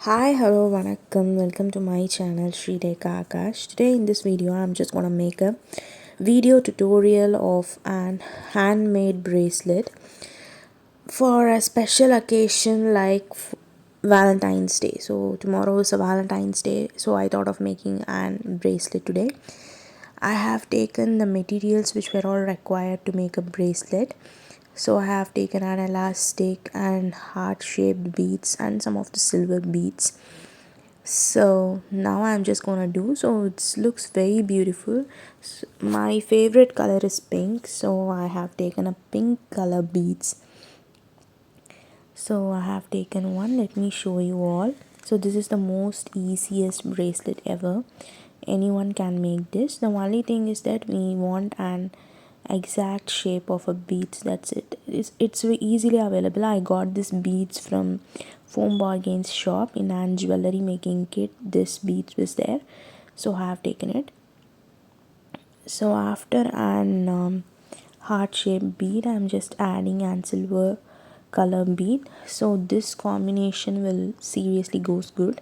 Hi, hello, vanakkam. Welcome to my channel Sri Rekha Akash. Today in this video, I'm just gonna make a video tutorial of an handmade bracelet for a special occasion like Valentine's Day. So tomorrow is a Valentine's Day, so I thought of making an bracelet today. I have taken the materials which were all required to make a bracelet. So I have taken an elastic and heart-shaped beads and some of the silver beads. So now I'm just gonna do, so it looks very beautiful. My favorite color is pink, so I have taken a pink color beads. So I have taken one. Let me show you all. So this is the most easiest bracelet ever. Anyone can make this. The only thing is that we want an exact shape of a beads. That's it. It's easily available. I got this beads from Foam Bargains shop in an jewellery making kit. This beads was there, so I have taken it. So after an heart shaped bead, I'm just adding an silver color bead. So this combination will seriously goes good.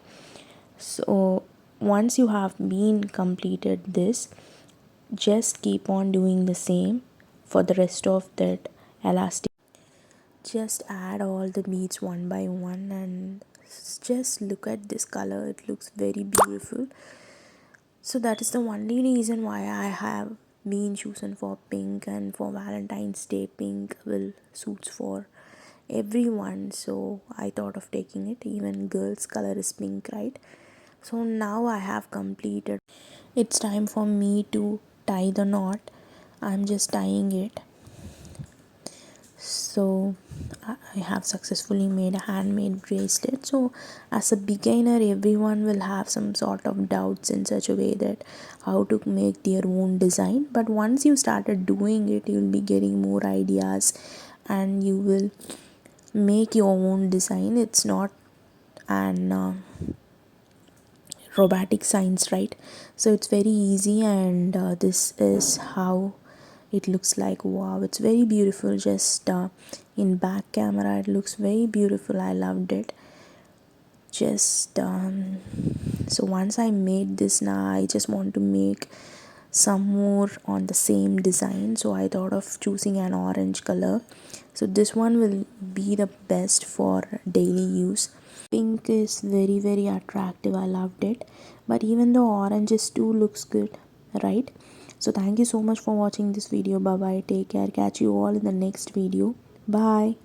So once you have been completed this, just keep on doing the same for the rest of that elastic. Just add all the beads one by one and just look at this color. It looks very beautiful. So that is the only reason why I have been chosen for pink, and for Valentine's Day pink will suits for everyone. So I thought of taking it. Even girls color is pink, right? So now I have completed. It's time for me to tie the knot. I'm just tying it. So I have successfully made a handmade bracelet. So as a beginner, everyone will have some sort of doubts in such a way that how to make their own design, but once you started doing it, you'll be getting more ideas and you will make your own design. It's not an robotic science, right? So it's very easy, and this is how it looks like. Wow, it's very beautiful. Just in back camera it looks very beautiful. I loved it. Just so once I made this, now I just want to make some more on the same design, so I thought of choosing an orange color. So this one will be the best for daily use. Pink is very attractive. I loved it, but even the oranges too looks good, right? So thank you so much for watching this video. Bye bye, take care, catch you all in the next video. Bye.